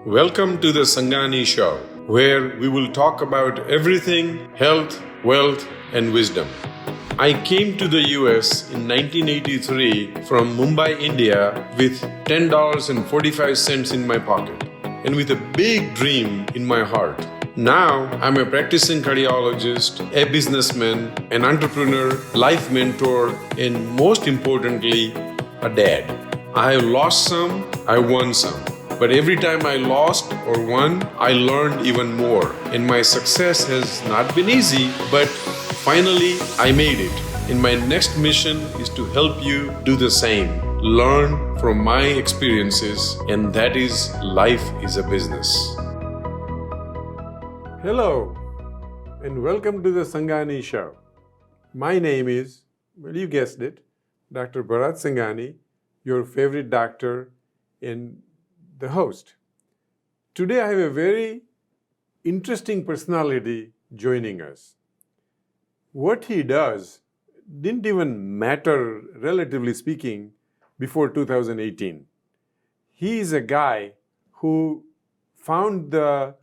Welcome to the Sangani Show, where we will talk about everything health, wealth, and wisdom. I came to the US in 1983 from Mumbai, India with $10.45 in my pocket and with a big dream in my heart. Now, I'm a practicing cardiologist, a businessman, an entrepreneur, life mentor, and most importantly, a dad. I have lost some, I won some. But every time I lost or won, I learned even more. And my success has not been easy, but finally I made it. And my next mission is to help you do the same. Learn from my experiences, and that is life is a business. Hello, and welcome to the Sangani Show. My name is, well, you guessed it, Dr. Bharat Sangani, your favorite doctor and the host. Today I have a very interesting personality joining us. What he does didn't even matter, relatively speaking, before 2018. He is a guy who found the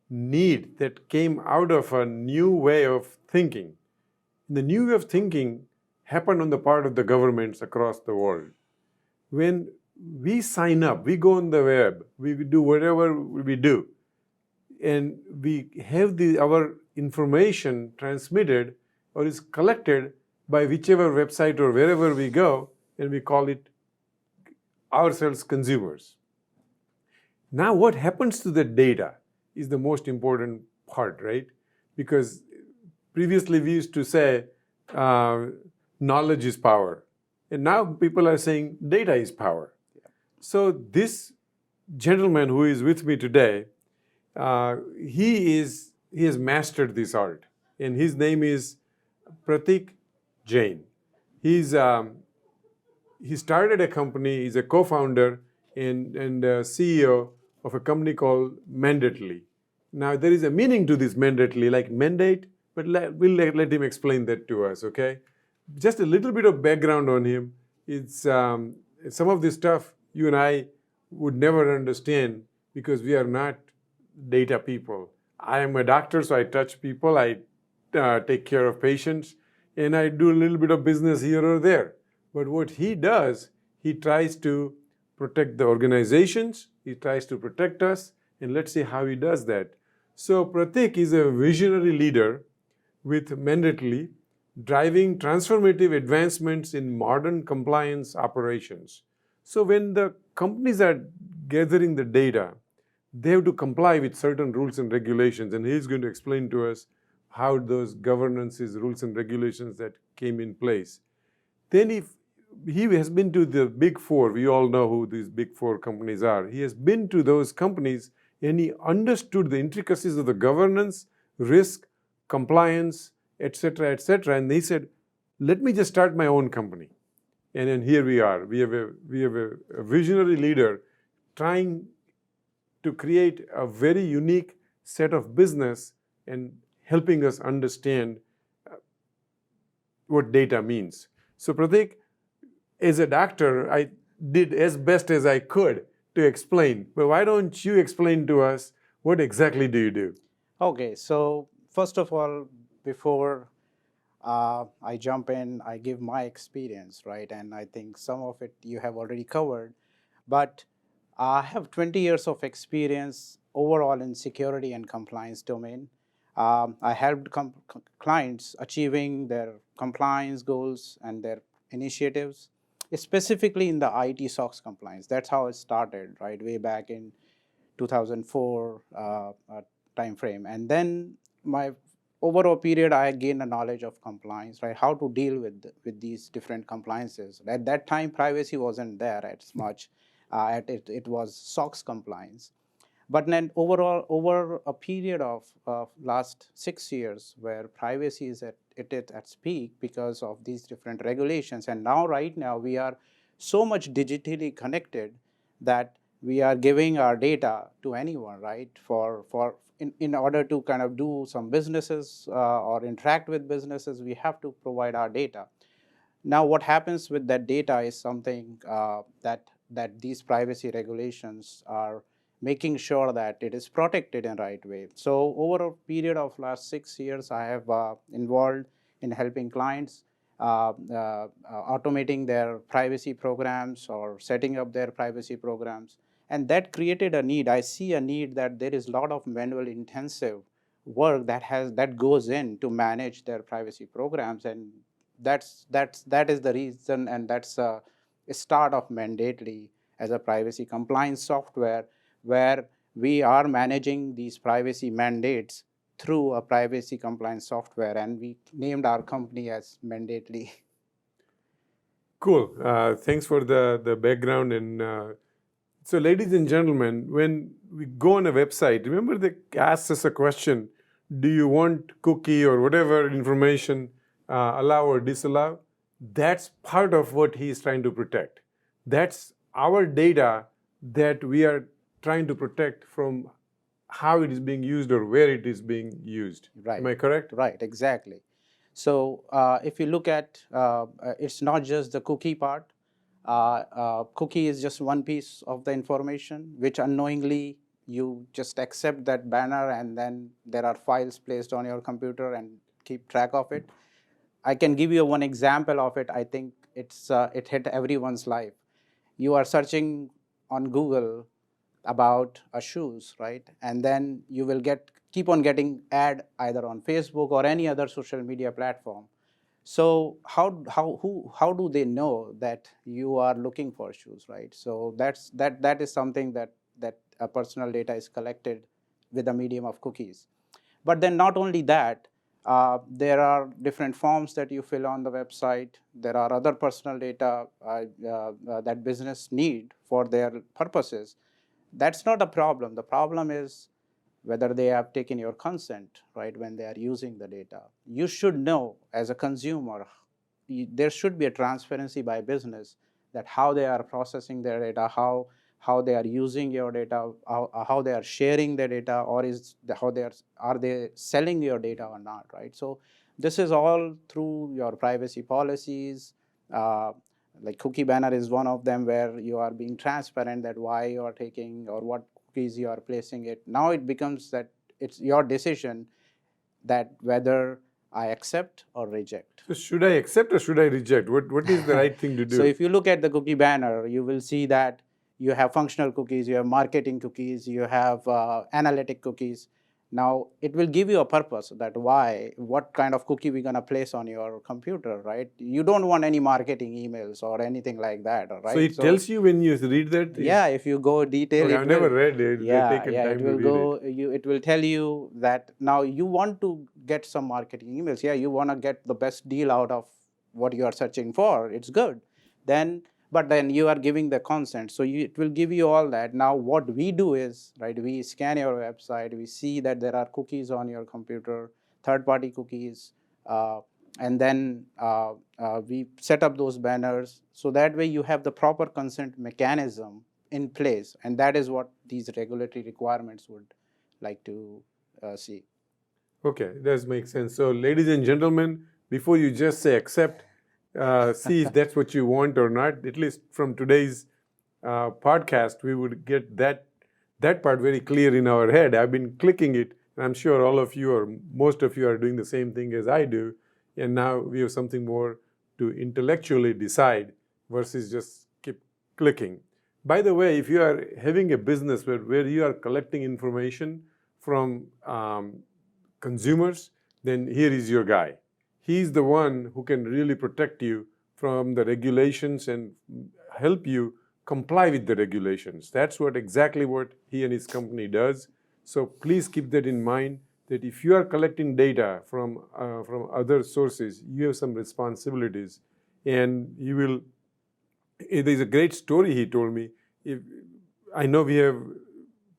need that came out of a new way of thinking. The new way of thinking happened on the part of the governments across the world. When we sign up, we go on the web, we do whatever we do, and we have our information transmitted or is collected by whichever website or wherever we go, and we call it ourselves consumers. Now, what happens to the data is the most important part, right? Because previously we used to say knowledge is power, and now people are saying data is power. So this gentleman who is with me today, he has mastered this art, and his name is Prateek Jain. He started a company. He's a co-founder and CEO of a company called Mandately. Now there is a meaning to this Mandately, like mandate, but we'll let him explain that to us. Okay, just a little bit of background on him. It's some of this stuff you and I would never understand because we are not data people. I am a doctor, so I touch people, I take care of patients, and I do a little bit of business here or there. But what he does, he tries to protect the organizations, he tries to protect us, and let's see how he does that. So Prateek is a visionary leader with Mandately, driving transformative advancements in modern compliance operations. So when the companies are gathering the data, they have to comply with certain rules and regulations, and he's going to explain to us how those governances, rules and regulations that came in place. Then if he has been to the big four, we all know who these big four companies are. He has been to those companies and he understood the intricacies of the governance, risk, compliance, etc., etc. And he said, let me just start my own company. And then here we are. We have a visionary leader trying to create a very unique set of business and helping us understand what data means. So Prateek, as a doctor, I did as best as I could to explain. But why don't you explain to us what exactly do you do? Okay, so first of all, before I jump in, I give my experience, right? And I think some of it you have already covered. But I have 20 years of experience overall in security and compliance domain. I helped clients achieving their compliance goals and their initiatives, specifically in the IT SOX compliance. That's how it started, right? Way back in 2004 timeframe. And then my over a period, I gained a knowledge of compliance, right? How to deal with these different compliances. At that time, privacy wasn't there as much. It was SOX compliance. But then overall, over a period of last 6 years, where privacy is at its peak because of these different regulations, and now right now we are so much digitally connected that we are giving our data to anyone, right? In order to kind of do some businesses or interact with businesses, we have to provide our data. Now, what happens with that data is something that these privacy regulations are making sure that it is protected in right way. So over a period of last 6 years, I have involved in helping clients automating their privacy programs or setting up their privacy programs. And that created a need. I see a need that there is a lot of manual intensive work that goes in to manage their privacy programs, and that is the reason, and that's a start of Mandately as a privacy compliance software where we are managing these privacy mandates through a privacy compliance software, and we named our company as Mandately. Cool. Thanks for the background. And so, ladies and gentlemen, when we go on a website, remember they ask us a question: do you want cookie or whatever information, allow or disallow? That's part of what he is trying to protect. That's our data that we are trying to protect from how it is being used or where it is being used. Right. Am I correct? Right, exactly. So if you look at, it's not just the cookie part. Cookie is just one piece of the information, which unknowingly you just accept that banner, and then there are files placed on your computer and keep track of it. I can give you one example of it. I think it hit everyone's life. You are searching on Google about shoes, right? And then you will keep on getting ad either on Facebook or any other social media platform. So how do they know that you are looking for shoes, right? So that is something that personal data is collected with the medium of cookies. But then not only that, there are different forms that you fill on the website. There are other personal data that business need for their purposes. That's not a problem. The problem is whether they have taken your consent, right, when they are using the data. You should know as a consumer, there should be a transparency by business that how they are processing their data, how they are using your data, how they are sharing their data, or how are they selling your data or not, right? So this is all through your privacy policies. Like cookie banner is one of them, where you are being transparent that why you are taking or what cookies you are placing it. Now it becomes that it's your decision that whether I accept or reject. So should I accept or should I reject? What is the right thing to do? So if you look at the cookie banner, you will see that you have functional cookies, you have marketing cookies, you have analytic cookies. Now it will give you a purpose that what kind of cookie we're gonna place on your computer, right? You don't want any marketing emails or anything like that, right? So it tells you when you read that? Yeah, if you go detail, Okay, I've never read it. Yeah, Taken yeah, time it will to read it. it will tell you that now you want to get some marketing emails. Yeah, you want to get the best deal out of what you are searching for. It's good. But then you are giving the consent. So it will give you all that. Now what we do is, right, we scan your website, we see that there are cookies on your computer, third-party cookies, and then we set up those banners. So that way you have the proper consent mechanism in place, and that is what these regulatory requirements would like to see. Okay, that makes sense. So, ladies and gentlemen, before you just say accept, see if that's what you want or not. At least from today's podcast, we would get that part very clear in our head. I've been clicking it, and I'm sure all of you or most of you are doing the same thing as I do. And now we have something more to intellectually decide versus just keep clicking. By the way, if you are having a business where you are collecting information from consumers, then here is your guy. He's the one who can really protect you from the regulations and help you comply with the regulations. That's exactly what he and his company does. So please keep that in mind, that if you are collecting data from other sources, you have some responsibilities, and you will. There's a great story he told me. I know we have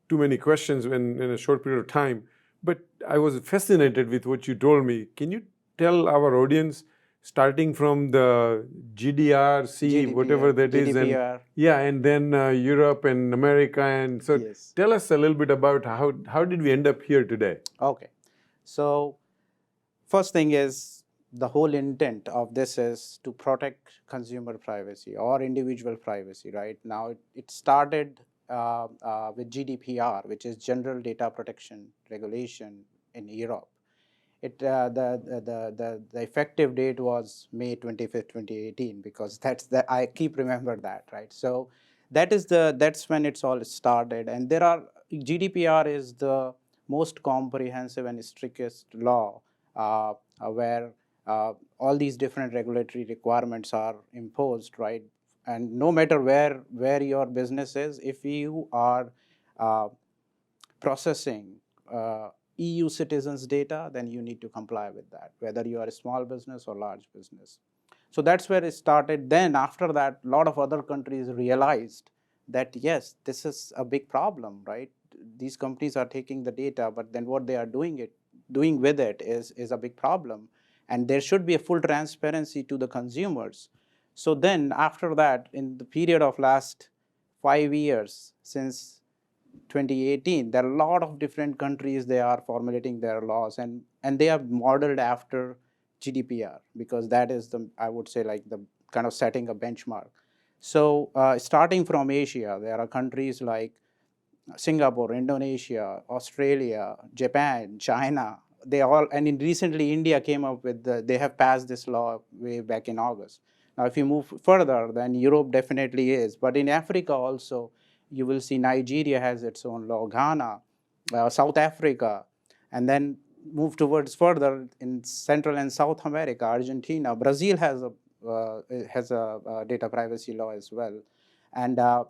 too many questions in a short period of time, but I was fascinated with what you told me. Can you tell our audience, starting from the GDPR, whatever that is, and then Europe and America, and so yes. Tell us a little bit about how did we end up here today? Okay, so first thing is, the whole intent of this is to protect consumer privacy or individual privacy, right? Now it started with GDPR, which is General Data Protection Regulation in Europe. The effective date was May 25th, 2018, because I keep remember that, right? So that's when it's all started. And GDPR is the most comprehensive and strictest law where all these different regulatory requirements are imposed, right? And no matter where your business is, if you are uh, processing EU citizens' data, then you need to comply with that, whether you are a small business or large business. So that's where it started. Then after that, a lot of other countries realized that yes, this is a big problem, right? These companies are taking the data, but then what they are doing with it is a big problem, and there should be a full transparency to the consumers. So then after that, in the period of last 5 years, since 2018, there are a lot of different countries, they are formulating their laws, and they are modeled after GDPR, because that is the, I would say, like the kind of setting a benchmark. So starting from Asia, there are countries like Singapore, Indonesia, Australia, Japan, China. They all, and recently India came up with they have passed this law way back in August. Now, if you move further, then Europe definitely is, but in Africa also, you will see Nigeria has its own law, Ghana, South Africa, and then move towards further in Central and South America, Argentina, Brazil has a data privacy law as well, and uh,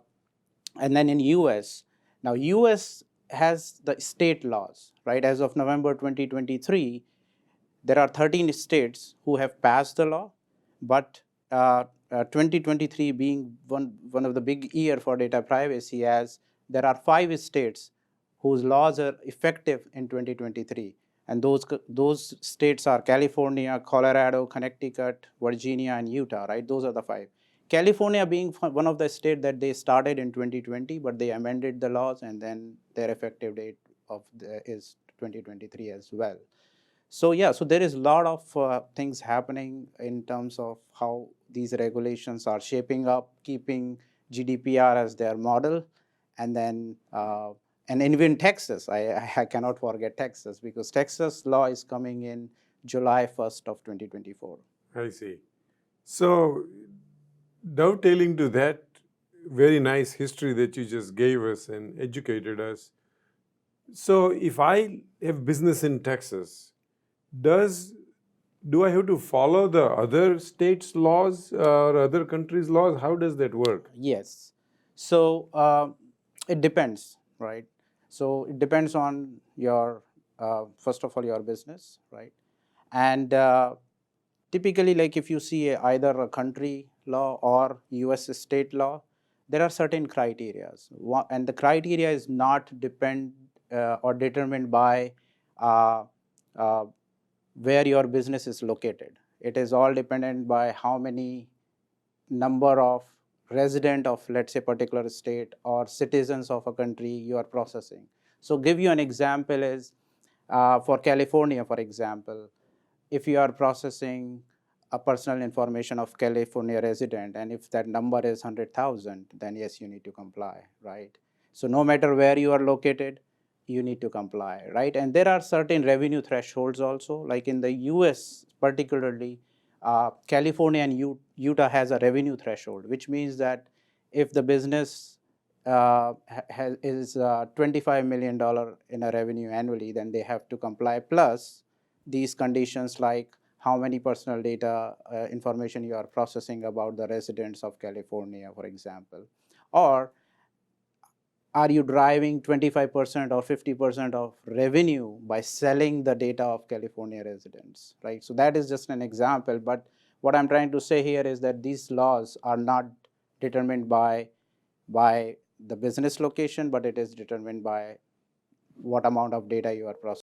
and then in US. Now, US has the state laws, right? As of November 2023, there are 13 states who have passed the law, but 2023 being one of the big year for data privacy, as there are 5 states whose laws are effective in 2023. And those states are California, Colorado, Connecticut, Virginia, and Utah, right? Those are the 5. California being one of the states that they started in 2020, but they amended the laws, and then their effective date is 2023 as well. So yeah, so there is a lot of things happening in terms of how these regulations are shaping up, keeping GDPR as their model, and then and even Texas, I cannot forget Texas, because Texas law is coming in July 1st of 2024. I see. So, dovetailing to that very nice history that you just gave us and educated us. So, if I have business in Texas, do I have to follow the other states' laws or other countries' laws? How does that work? Yes. So it depends, right? So it depends on your, first of all, your business, right? And typically, like if you see either a country law or US state law, there are certain criteria. And the criteria is not or determined by uh, uh, where your business is located. It is all dependent by how many number of resident of, let's say, particular state or citizens of a country you are processing. So give you an example is for California, for example, if you are processing a personal information of California resident, and if that number is 100,000, then yes, you need to comply, right? So no matter where you are located, you need to comply, right? And there are certain revenue thresholds also, like in the US particularly, California and Utah has a revenue threshold, which means that if the business is $25 million in a revenue annually, then they have to comply, plus these conditions like how many personal data information you are processing about the residents of California, for example, or are you driving 25% or 50% of revenue by selling the data of California residents, right? So that is just an example, but what I'm trying to say here is that these laws are not determined by the business location, but it is determined by what amount of data you are processing.